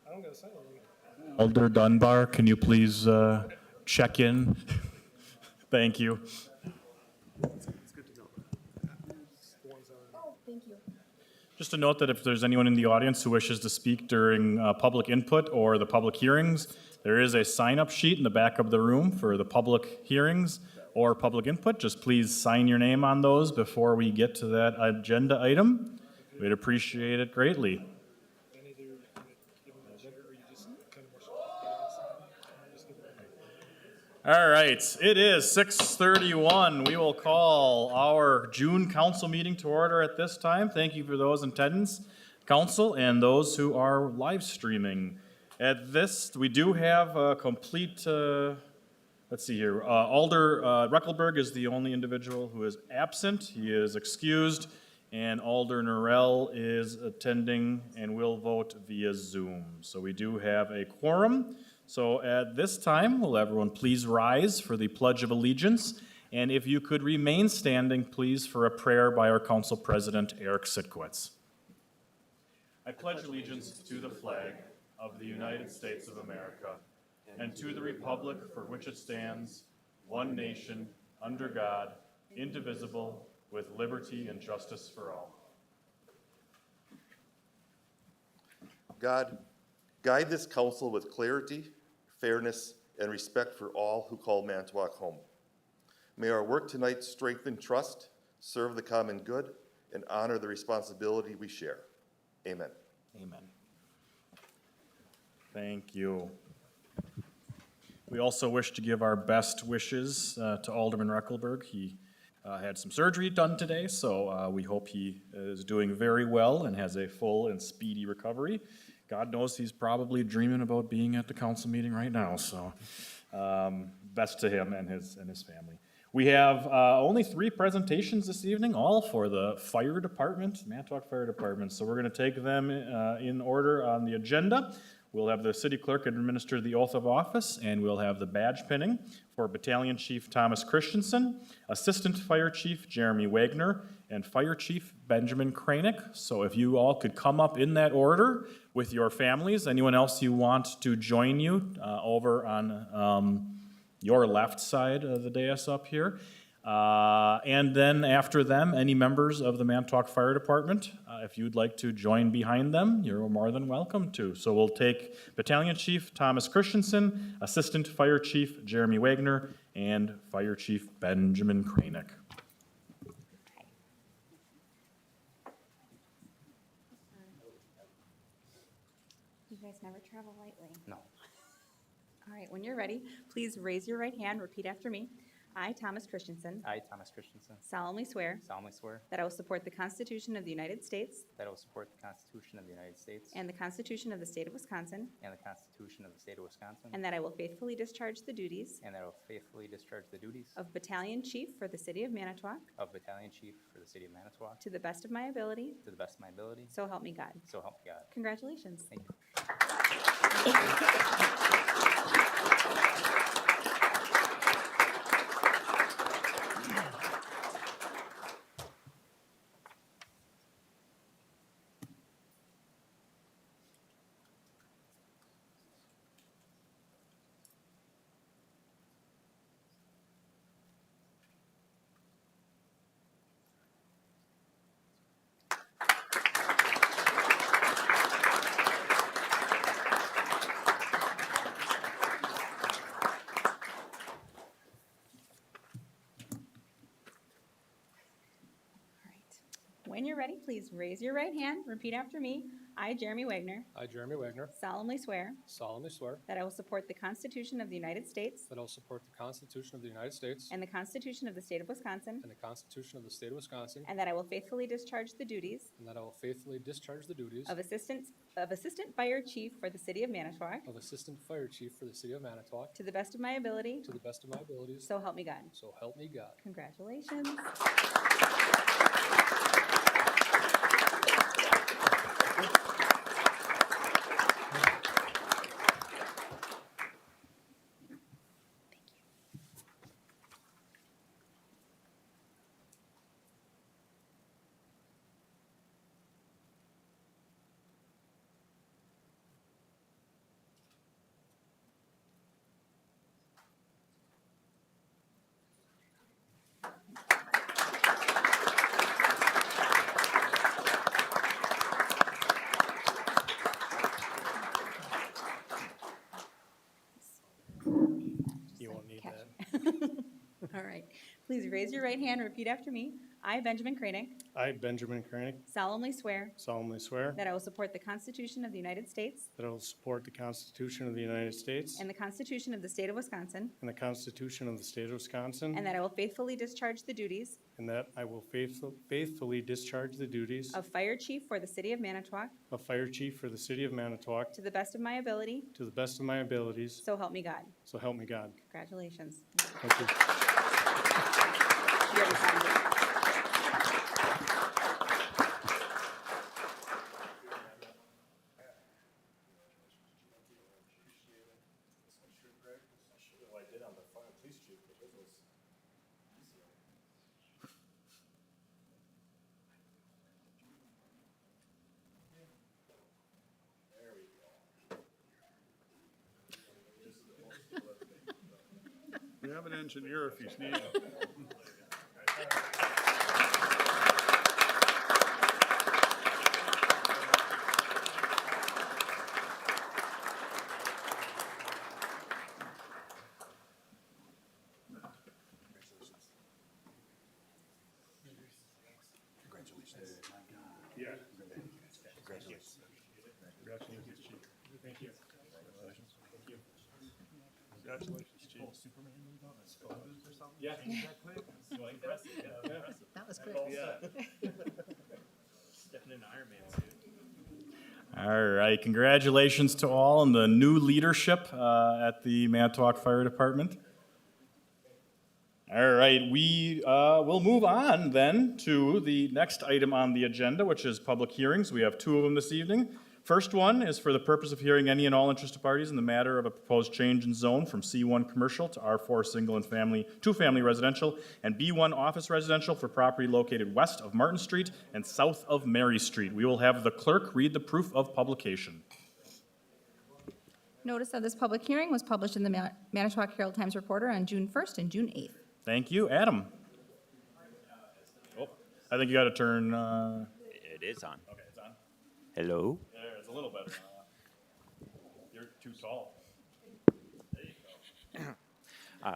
I don't gotta say anything. Elder Dunbar, can you please check in? Thank you. It's good to know. The ones on. Oh, thank you. Just a note that if there's anyone in the audience who wishes to speak during public input or the public hearings, there is a sign-up sheet in the back of the room for the public hearings or public input. Just please sign your name on those before we get to that agenda item. We'd appreciate it greatly. I need to give them the agenda, or you just kind of more. Just give them. All right, it is 6:31. We will call our June council meeting to order at this time. Thank you for those in attendance, council, and those who are live streaming. At this, we do have a complete, let's see here, Alder Reckelberg is the only individual who is absent. He is excused, and Alder Norrell is attending and will vote via Zoom. So we do have a quorum. So at this time, will everyone please rise for the Pledge of Allegiance? And if you could remain standing, please, for a prayer by our Council President, Eric Sitkowitz. I pledge allegiance to the flag of the United States of America and to the republic for which it stands, one nation, under God, indivisible, with liberty and justice for all. God, guide this council with clarity, fairness, and respect for all who call Manitowoc home. May our work tonight strengthen trust, serve the common good, and honor the responsibility we share. Amen. Amen. Thank you. We also wish to give our best wishes to Alderman Reckelberg. He had some surgery done today, so we hope he is doing very well and has a full and speedy recovery. God knows he's probably dreaming about being at the council meeting right now, so best to him and his family. We have only 3 presentations this evening, all for the fire department, Manitowoc Fire Department. So we're going to take them in order on the agenda. We'll have the city clerk administer the oath of office, and we'll have the badge pinning for Battalion Chief Thomas Christensen, Assistant Fire Chief Jeremy Wagner, and Fire Chief Benjamin Kranick. So if you all could come up in that order with your families, anyone else you want to join you over on your left side of the dais up here. And then after them, any members of the Manitowoc Fire Department, if you'd like to join behind them, you're more than welcome to. So we'll take Battalion Chief Thomas Christensen, Assistant Fire Chief Jeremy Wagner, and Fire Chief Benjamin Kranick. You guys never travel lightly. No. All right, when you're ready, please raise your right hand, repeat after me. I, Thomas Christensen, I, Thomas Christensen, solemnly swear solemnly swear that I will support the Constitution of the United States that I will support the Constitution of the United States and the Constitution of the State of Wisconsin, and the Constitution of the State of Wisconsin, and that I will faithfully discharge the duties and that I will faithfully discharge the duties of Battalion Chief for the City of Manitowoc of Battalion Chief for the City of Manitowoc to the best of my ability, to the best of my ability, so help me God. so help me God. Congratulations. Thank you. All right. When you're ready, please raise your right hand, repeat after me. I, Jeremy Wagner, I, Jeremy Wagner, solemnly swear solemnly swear that I will support the Constitution of the United States that I will support the Constitution of the United States and the Constitution of the State of Wisconsin, and the Constitution of the State of Wisconsin, and that I will faithfully discharge the duties and that I will faithfully discharge the duties of Assistant Fire Chief for the City of Manitowoc of Assistant Fire Chief for the City of Manitowoc to the best of my ability, to the best of my abilities, so help me God. so help me God. Congratulations. All right. Please raise your right hand and repeat after me. I, Benjamin Kranek, I, Benjamin Kranek, solemnly swear solemnly swear that I will support the Constitution of the United States that I will support the Constitution of the United States and the Constitution of the State of Wisconsin, and the Constitution of the State of Wisconsin, and that I will faithfully discharge the duties and that I will faithfully discharge the duties of Fire Chief for the City of Manitowoc of Fire Chief for the City of Manitowoc to the best of my ability, to the best of my abilities, so help me God. so help me God. Congratulations. Thank you. You already signed it. We have an engineer if you need it. Yeah. Congratulations. Congratulations, Chief. Thank you. Congratulations. Thank you. Congratulations, Chief. Yeah. That was quick. Stepping into Iron Man suit. All right, congratulations to all and the new leadership at the Manitowoc Fire Department. All right, we will move on then to the next item on the agenda, which is public hearings. We have two of them this evening. First one is for the purpose of hearing any and all interested parties in the matter of a proposed change in zone from C1 commercial to R4 single and two-family residential and B1 office residential for property located west of Martin Street and south of Mary Street. We will have the clerk read the proof of publication. Notice of this public hearing was published in the Manitowoc Herald Times Reporter on June 1st and June 8th. Thank you. Adam? Oh, I think you got to turn... It is on. Okay, it's on. Hello? There, it's a little bit. You're too tall. There you go.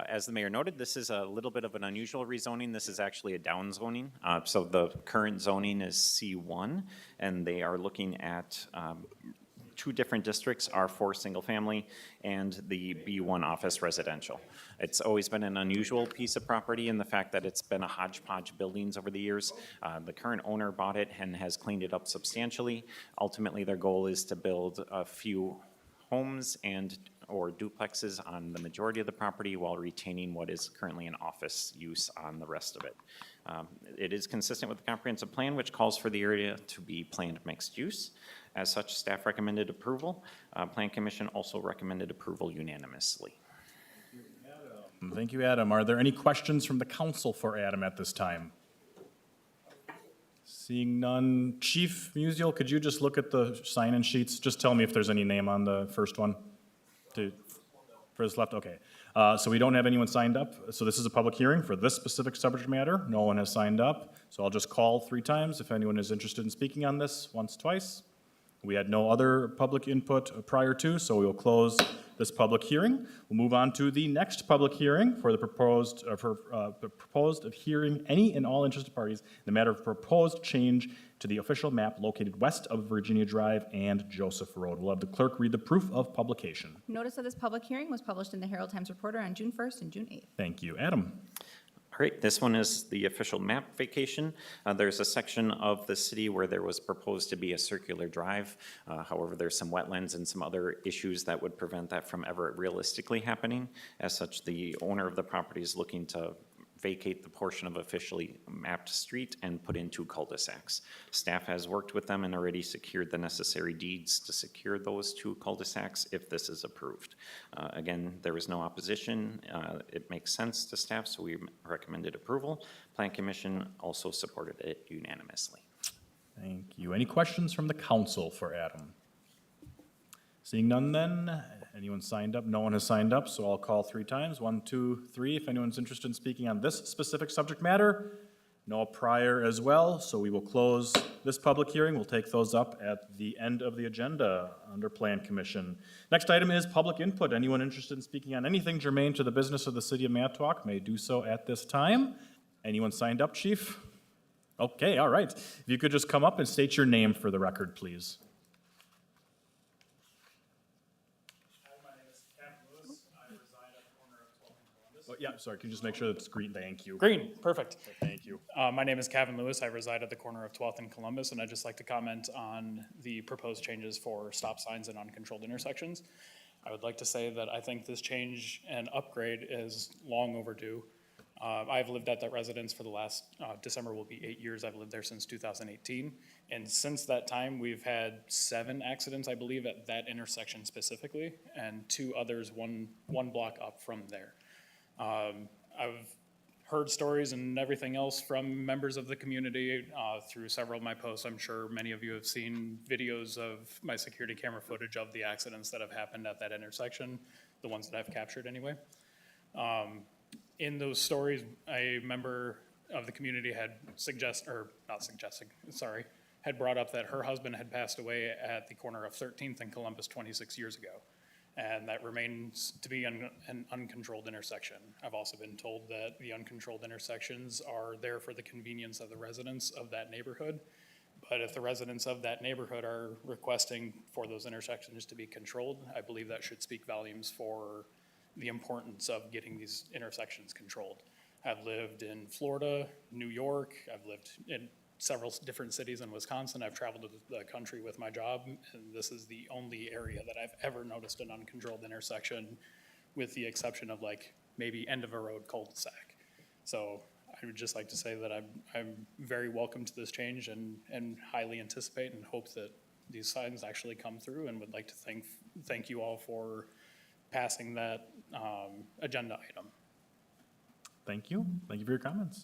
As the mayor noted, this is a little bit of an unusual rezoning. This is actually a down zoning. So the current zoning is C1, and they are looking at two different districts, R4 single family and the B1 office residential. It's always been an unusual piece of property in the fact that it's been a hodgepodge buildings over the years. The current owner bought it and has cleaned it up substantially. Ultimately, their goal is to build a few homes and or duplexes on the majority of the property while retaining what is currently an office use on the rest of it. It is consistent with the comprehensive plan, which calls for the area to be planned mixed use. As such, staff recommended approval. Plan Commission also recommended approval unanimously. Thank you, Adam. Are there any questions from the council for Adam at this time? Seeing none. Chief Musial, could you just look at the sign-in sheets? Just tell me if there's any name on the first one. For this left, okay. So we don't have anyone signed up. So this is a public hearing for this specific subject matter. No one has signed up. So I'll just call 3 times if anyone is interested in speaking on this, once, twice. We had no other public input prior to, so we will close this public hearing. We'll move on to the next public hearing for the proposed of hearing any and all interested parties in the matter of proposed change to the official map located west of Virginia Drive and Joseph Road. We'll have the clerk read the proof of publication. Notice of this public hearing was published in the Herald Times Reporter on June 1st and June 8th. Thank you. Adam? All right, this one is the official map vacation. There's a section of the city where there was proposed to be a circular drive. However, there's some wetlands and some other issues that would prevent that from ever realistically happening. As such, the owner of the property is looking to vacate the portion of officially mapped street and put in 2 cul-de-sacs. Staff has worked with them and already secured the necessary deeds to secure those 2 cul-de-sacs if this is approved. Again, there was no opposition. It makes sense to staff, so we recommended approval. Plan Commission also supported it unanimously. Thank you. Any questions from the council for Adam? Seeing none then, anyone signed up? No one has signed up, so I'll call 3 times. 1, 2, 3. If anyone's interested in speaking on this specific subject matter, No prior as well, so we will close this public hearing. We'll take those up at the end of the agenda under Plan Commission. Next item is public input. Anyone interested in speaking on anything germane to the business of the city of Manitowoc may do so at this time. Anyone signed up, Chief? Okay, all right. If you could just come up and state your name for the record, please. My name is Kevin Lewis. I reside at the corner of 12th and Columbus. Oh, yeah, sorry, can you just make sure that's green? Thank you. Green, perfect. Thank you. My name is Kevin Lewis. I reside at the corner of 12th and Columbus, and I'd just like to comment on the proposed changes for stop signs and uncontrolled intersections. I would like to say that I think this change and upgrade is long overdue. I've lived at that residence for the last, December will be 8 years. I've lived there since 2018. And since that time, we've had 7 accidents, I believe, at that intersection specifically, and 2 others one block up from there. I've heard stories and everything else from members of the community through several of my posts. I'm sure many of you have seen videos of my security camera footage of the accidents that have happened at that intersection, the ones that I've captured anyway. In those stories, a member of the community had had brought up that her husband had passed away at the corner of 13th and Columbus 26 years ago. And that remains to be an uncontrolled intersection. I've also been told that the uncontrolled intersections are there for the convenience of the residents of that neighborhood. But if the residents of that neighborhood are requesting for those intersections to be controlled, I believe that should speak volumes for the importance of getting these intersections controlled. I've lived in Florida, New York, I've lived in several different cities in Wisconsin. I've traveled to the country with my job, and this is the only area that I've ever noticed an uncontrolled intersection, with the exception of like maybe end of a road cul-de-sac. So I would just like to say that I'm very welcome to this change and highly anticipate and hope that these signs actually come through, and would like to thank you all for passing that agenda item. Thank you. Thank you for your comments.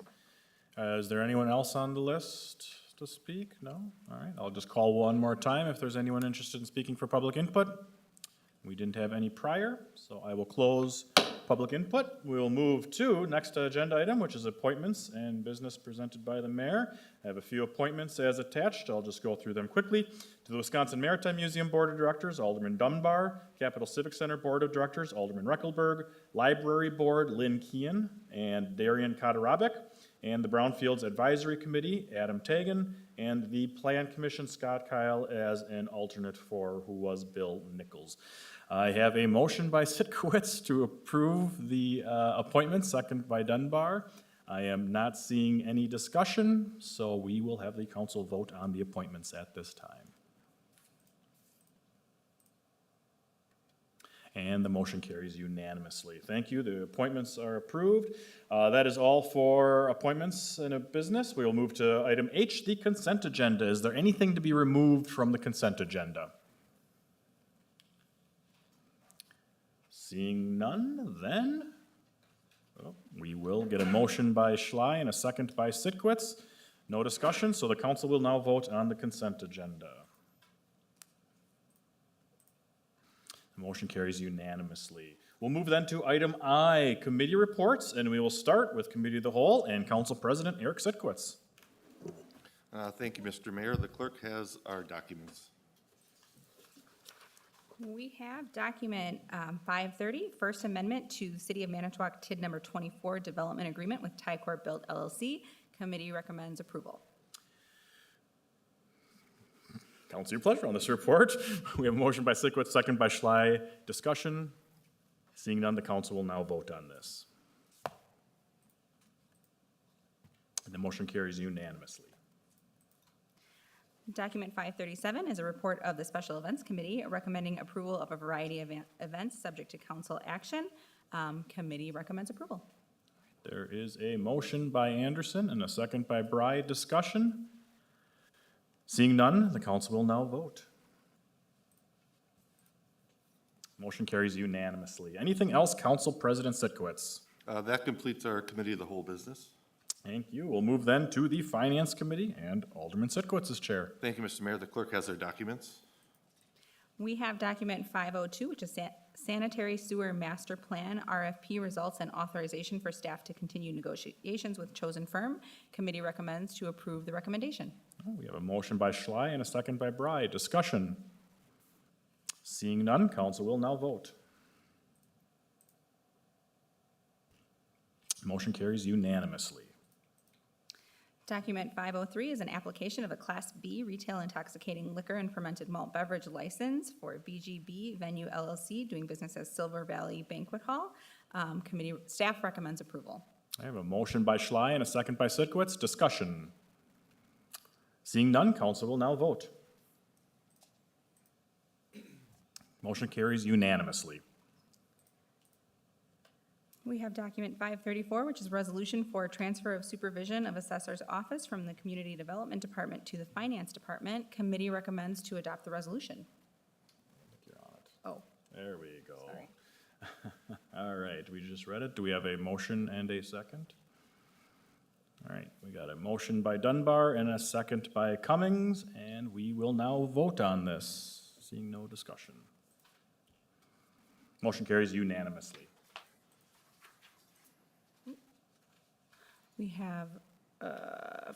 Is there anyone else on the list to speak? No? All right, I'll just call one more time if there's anyone interested in speaking for public input. We didn't have any prior, so I will close public input. We will move to next agenda item, which is appointments and business presented by the mayor. I have a few appointments as attached. I'll just go through them quickly. To the Wisconsin Maritime Museum Board of Directors, Alderman Dunbar. Capital Civic Center Board of Directors, Alderman Reckelberg. Library Board, Lynn Kean and Darian Kotarabek. And the Brownfields Advisory Committee, Adam Tagan. And the Plan Commission, Scott Kyle, as an alternate for who was Bill Nichols. I have a motion by Sitkowitz to approve the appointment, second by Dunbar. I am not seeing any discussion, so we will have the council vote on the appointments at this time. And the motion carries unanimously. Thank you. The appointments are approved. That is all for appointments in a business. We will move to item H, the consent agenda. Is there anything to be removed from the consent agenda? Seeing none, then we will get a motion by Schley and a second by Sitkowitz. No discussion, so the council will now vote on the consent agenda. The motion carries unanimously. We'll move then to item I, committee reports, and we will start with Committee of the Whole and Council President Eric Sitkowitz. Thank you, Mr. Mayor. The clerk has our documents. We have document 530, First Amendment to the City of Manitowoc TID number 24 Development Agreement with Tycor Built LLC. Committee recommends approval. Council, your pleasure on this report. We have a motion by Sitkowitz, second by Schley. Discussion. Seeing none, the council will now vote on this. And the motion carries unanimously. Document 537 is a report of the Special Events Committee recommending approval of a variety of events subject to council action. Committee recommends approval. There is a motion by Anderson and a second by Bry. Discussion. Seeing none, the council will now vote. Motion carries unanimously. Anything else, Council President Sitkowitz? That completes our Committee of the Whole business. Thank you. We'll move then to the Finance Committee and Alderman Sitkowitz is chair. Thank you, Mr. Mayor. The clerk has our documents. We have document 502, which is Sanitary Sewer Master Plan RFP results and authorization for staff to continue negotiations with chosen firm. Committee recommends to approve the recommendation. We have a motion by Schley and a second by Bry. Discussion. Seeing none, council will now vote. Motion carries unanimously. Document 503 is an application of a Class B retail intoxicating liquor and fermented malt beverage license for BGB Venue LLC, doing business as Silver Valley Banquet Hall. Committee staff recommends approval. I have a motion by Schley and a second by Sitkowitz. Discussion. Seeing none, council will now vote. Motion carries unanimously. We have document 534, which is a resolution for transfer of supervision of assessor's office from the Community Development Department to the Finance Department. Committee recommends to adopt the resolution. Oh, There we go. sorry. All right, we just read it. Do we have a motion and a second? All right, we got a motion by Dunbar and a second by Cummings, and we will now vote on this, seeing no discussion. Motion carries unanimously. We have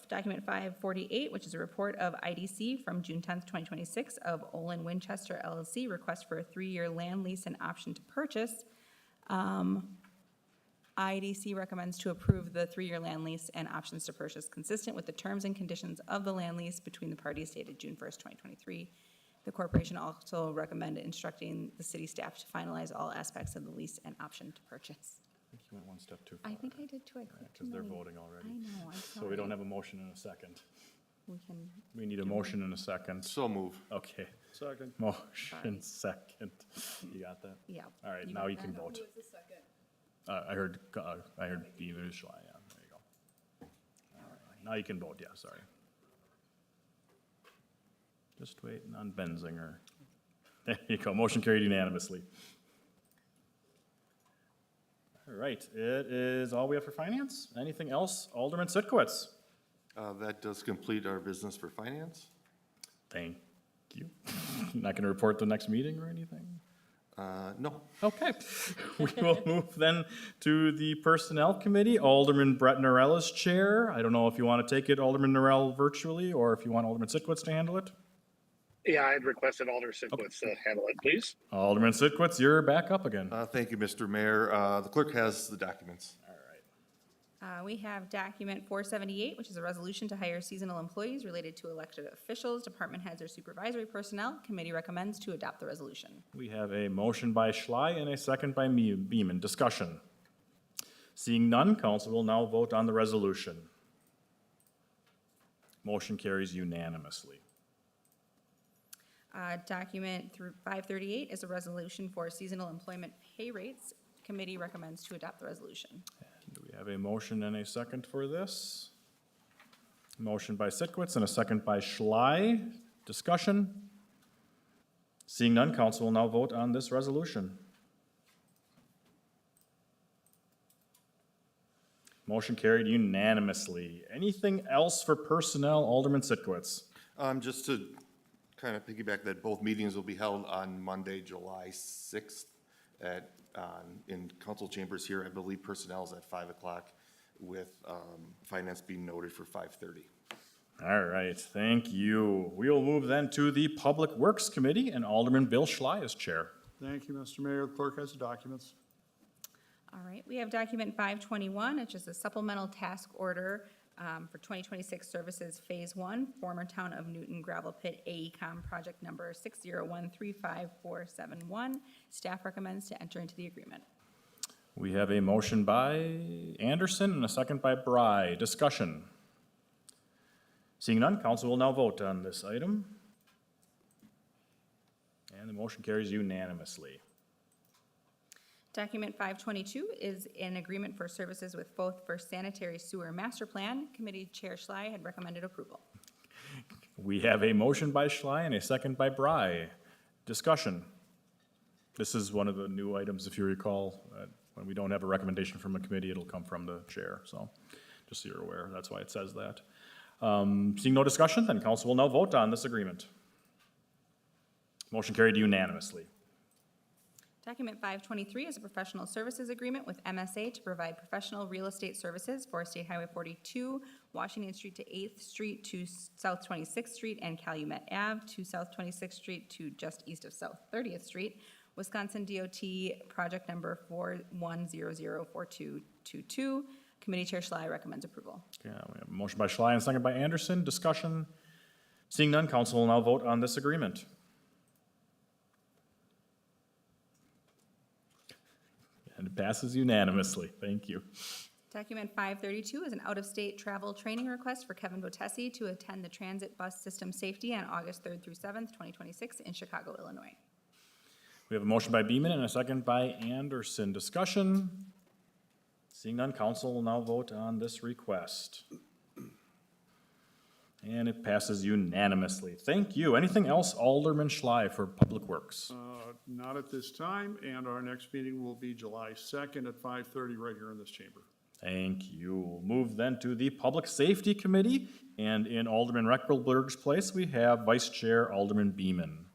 document 548, which is a report of IDC from June 10th, 2026 of Olin Winchester LLC, request for a 3-year land lease and option to purchase. IDC recommends to approve the 3-year land lease and options to purchase consistent with the terms and conditions of the land lease between the parties dated June 1st, 2023. The corporation also recommended instructing the city staff to finalize all aspects of the lease and option to purchase. I think you went one step too far. I think I did too. I clicked too Because they're many. voting already. I know, I'm So we don't sorry. have a motion and a second. We can, We need a motion and a second. So move. Okay, Second. motion second. You got that? yeah. All right, You now got you that? can vote. I heard Beaver Schley, yeah, there you go. All right, now you can vote, yeah, sorry. Just waiting on Benzinger. There you go, motion carried unanimously. All right, it is all we have for finance. Anything else? Alderman Sitkowitz. That does complete our business for finance. Thank you. Not gonna report the next meeting or anything? No. Okay, we will move then to the Personnel Committee. Alderman Brett Norell is chair. I don't know if you want to take it, Alderman Norell, virtually, or if you want Alderman Sitkowitz to handle it. Yeah, I'd requested Alder Sitkowitz to handle it, please. Alderman Sitkowitz, you're back up again. Thank you, Mr. Mayor. The clerk has the documents. All right. We have document 478, which is a resolution to hire seasonal employees related to elected officials, department heads, or supervisory personnel. Committee recommends to adopt the resolution. We have a motion by Schley and a second by Beaman. Discussion. Seeing none, council will now vote on the resolution. Motion carries unanimously. Document 538 is a resolution for seasonal employment pay rates. Committee recommends to adopt the resolution. Do we have a motion and a second for this? Motion by Sitkowitz and a second by Schley. Discussion? Seeing none, council will now vote on this resolution. Motion carried unanimously. Anything else for personnel, Alderman Sitkowitz? Just to kind of piggyback that both meetings will be held on Monday, July 6th in council chambers here. I believe personnel is at 5 o'clock with finance being noted for 5:30. All right, thank you. We will move then to the Public Works Committee, and Alderman Bill Schley is chair. Thank you, Mr. Mayor. The clerk has the documents. All right, we have document 521, which is a supplemental task order for 2026 Services Phase 1, former Town of Newton Gravel Pit AECom project number 601355471. Staff recommends to enter into the agreement. We have a motion by Anderson and a second by Bry. Discussion. Seeing none, council will now vote on this item. And the motion carries unanimously. Document 522 is an agreement for services with both for sanitary sewer master plan. Committee Chair Schley had recommended approval. We have a motion by Schley and a second by Bry. Discussion. This is one of the new items, if you recall. When we don't have a recommendation from a committee, it'll come from the chair. So just so you're aware, that's why it says that. Seeing no discussion, then council will now vote on this agreement. Motion carried unanimously. Document 523 is a professional services agreement with MSA to provide professional real estate services for State Highway 42, Washington Street to 8th Street to South 26th Street and Calumet Ave to South 26th Street to just east of South 30th Street. Wisconsin DOT project number 41004222. Committee Chair Schley recommends approval. Yeah, we have a motion by Schley and a second by Anderson. Discussion. Seeing none, council will now vote on this agreement. And it passes unanimously. Thank you. Document 532 is an out-of-state travel training request for Kevin Botesi to attend the Transit Bus System Safety on August 3rd through 7th, 2026 in Chicago, Illinois. We have a motion by Beeman and a second by Anderson. Discussion. Seeing none, council will now vote on this request. And it passes unanimously. Thank you. Anything else, Alderman Schley, for Public Works? Not at this time, and our next meeting will be July 2nd at 5:30 right here in this chamber. Thank you. We'll move then to the Public Safety Committee, and in Alderman Reckelberg's place, we have Vice Chair Alderman Beeman.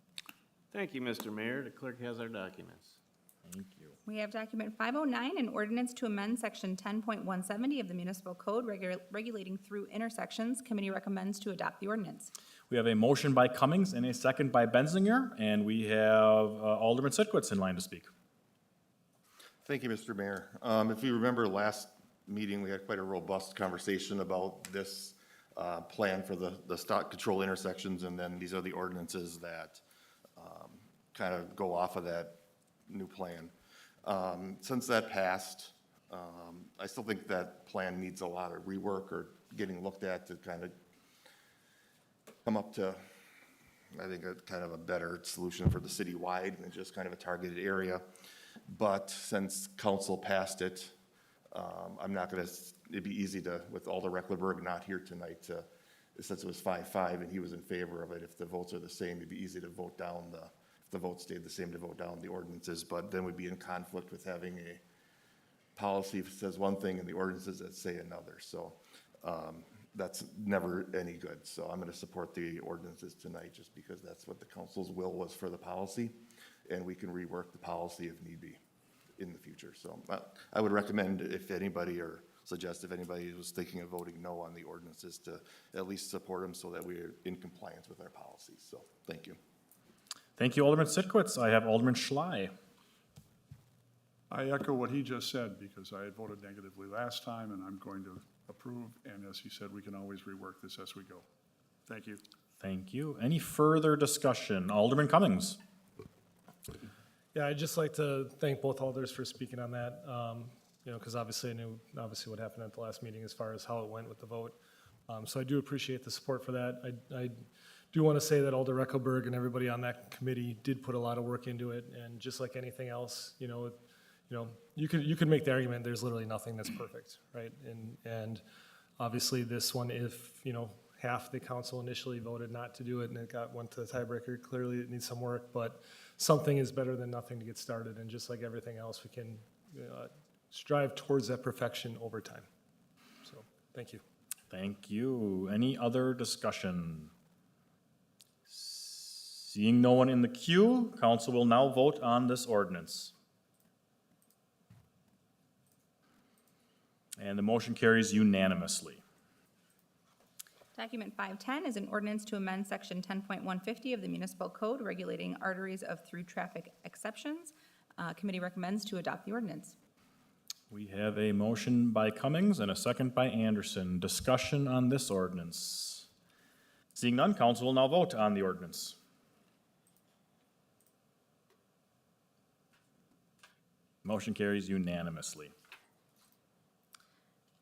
Thank you, Mr. Mayor. The clerk has our documents. Thank you. We have document 509, an ordinance to amend section 10.170 of the municipal code regulating through intersections. Committee recommends to adopt the ordinance. We have a motion by Cummings and a second by Benzinger, and we have Alderman Sitkowitz in line to speak. Thank you, Mr. Mayor. If you remember last meeting, we had quite a robust conversation about this plan for the stock control intersections, and then these are the ordinances that kind of go off of that new plan. Since that passed, I still think that plan needs a lot of rework or getting looked at to kind of come up to, I think, a kind of a better solution for the city-wide than just kind of a targeted area. But since council passed it, I'm not gonna, it'd be easy to, with Alder Recklerberg not here tonight, to, since it was 5-5 and he was in favor of it, if the votes are the same, it'd be easy to vote down the, if the votes stayed the same, to vote down the ordinances, but then we'd be in conflict with having a policy that says one thing and the ordinances that say another. So that's never any good. So I'm gonna support the ordinances tonight just because that's what the council's will was for the policy, and we can rework the policy if need be in the future. So I would recommend, if anybody, or suggest if anybody was thinking of voting no on the ordinances, to at least support them so that we're in compliance with our policies. So thank you. Thank you, Alderman Sitkowitz. I have Alderman Schley. I echo what he just said because I had voted negatively last time, and I'm going to approve. And as he said, we can always rework this as we go. Thank you. Thank you. Any further discussion? Alderman Cummings. Yeah, I'd just like to thank both alders for speaking on that, you know, because obviously I knew what happened at the last meeting as far as how it went with the vote. So I do appreciate the support for that. I do want to say that Alder Reckelberg and everybody on that committee did put a lot of work into it, and just like anything else, you know, you could make the argument there's literally nothing that's perfect, right? And obviously this one, if, you know, half the council initially voted not to do it and it went to the tiebreaker, clearly it needs some work, but something is better than nothing to get started, and just like everything else, we can strive towards that perfection over time. So, thank you. Thank you. Any other discussion? Seeing no one in the queue, council will now vote on this ordinance. And the motion carries unanimously. Document 510 is an ordinance to amend section 10.150 of the municipal code regulating arteries of through traffic exceptions. Committee recommends to adopt the ordinance. We have a motion by Cummings and a second by Anderson. Discussion on this ordinance. Seeing none, council will now vote on the ordinance. Motion carries unanimously.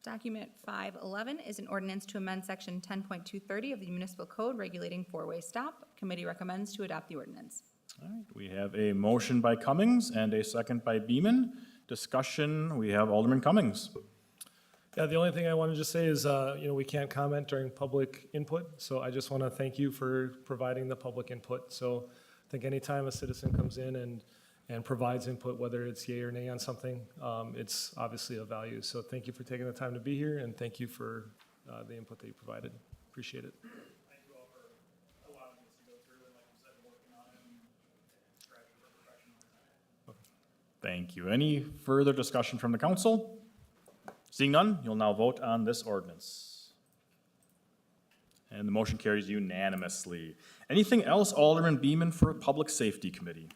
Document 511 is an ordinance to amend section 10.230 of the municipal code regulating four-way stop. Committee recommends to adopt the ordinance. All right, we have a motion by Cummings and a second by Beeman. Discussion, we have Alderman Cummings. Yeah, the only thing I wanted to say is, you know, we can't comment during public input, so I just want to thank you for providing the public input. So I think anytime a citizen comes in and provides input, whether it's yay or nay on something, it's obviously of value. So thank you for taking the time to be here, and thank you for the input that you provided. Appreciate it. Thank you all for allowing us to go through and, like you said, working on it and striving for perfection. Thank you. Any further discussion from the council? Seeing none, you'll now vote on this ordinance. And the motion carries unanimously. Anything else, Alderman Beeman, for Public Safety Committee?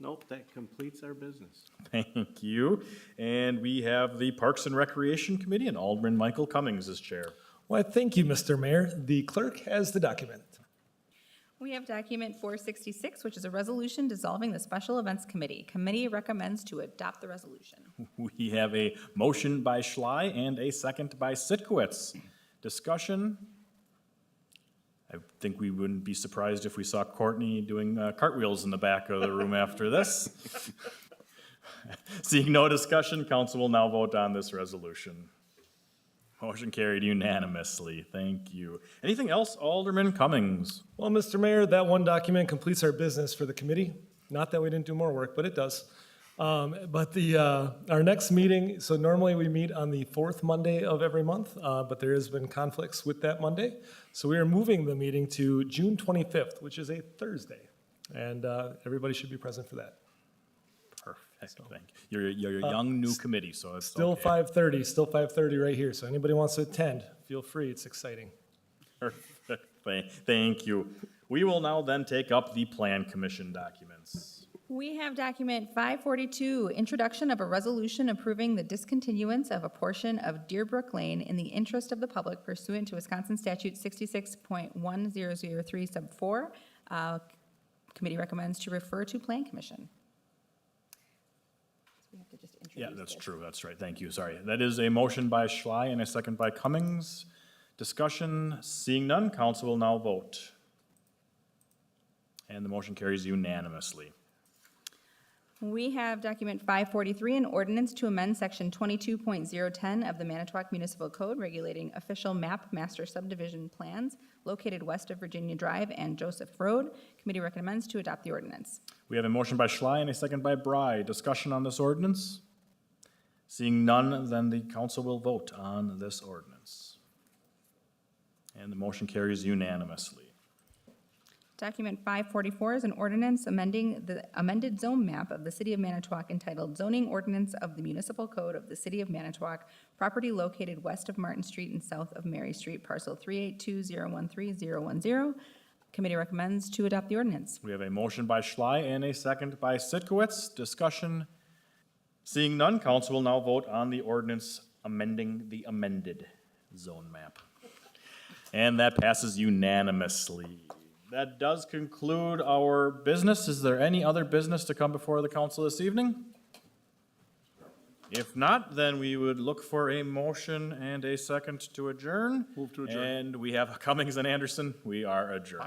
Nope, that completes our business. Thank you. And we have the Parks and Recreation Committee, and Alderman Michael Cummings is chair. Well, thank you, Mr. Mayor. The clerk has the document. We have document 466, which is a resolution dissolving the Special Events Committee. Committee recommends to adopt the resolution. We have a motion by Schley and a second by Sitkowitz. Discussion? I think we wouldn't be surprised if we saw Courtney doing cartwheels in the back of the room after this. Seeing no discussion, council will now vote on this resolution. Motion carried unanimously. Thank you. Anything else, Alderman Cummings? Well, Mr. Mayor, that one document completes our business for the committee. Not that we didn't do more work, but it does. Our next meeting, so normally we meet on the fourth Monday of every month, but there has been conflicts with that Monday. So we are moving the meeting to June 25th, which is a Thursday. And everybody should be present for that. Perfect, thank you. You're a young, new committee, so it's Still okay. 5:30 right here. So anybody wants to attend, feel free. It's exciting. Perfect, thank you. We will now then take up the Plan Commission documents. We have document 542, introduction of a resolution approving the discontinuance of a portion of Deerbrook Lane in the interest of the public pursuant to Wisconsin Statute 66.1003 sub 4. Committee recommends to refer to Plan Commission. So we have to just Yeah, introduce that's this. true, that's right, thank you, sorry. That is a motion by Schley and a second by Cummings. Discussion, seeing none, council will now vote. And the motion carries unanimously. We have document 543, an ordinance to amend section 22.010 of the Manitowoc Municipal Code regulating official map master subdivision plans located west of Virginia Drive and Joseph Road. Committee recommends to adopt the ordinance. We have a motion by Schley and a second by Bry. Discussion on this ordinance? Seeing none, then the council will vote on this ordinance. And the motion carries unanimously. Document 544 is an ordinance amending the amended zone map of the City of Manitowoc entitled Zoning Ordinance of the Municipal Code of the City of Manitowoc, property located west of Martin Street and south of Mary Street, parcel 382013010. Committee recommends to adopt the ordinance. We have a motion by Schley and a second by Sitkowitz. Discussion? Seeing none, council will now vote on the ordinance amending the amended zone map. And that passes unanimously. That does conclude our business. Is there any other business to come before the council this evening? If not, then we would look for a motion and a second to adjourn. Move to adjourn. And we have Cummings and Anderson. We are adjourned.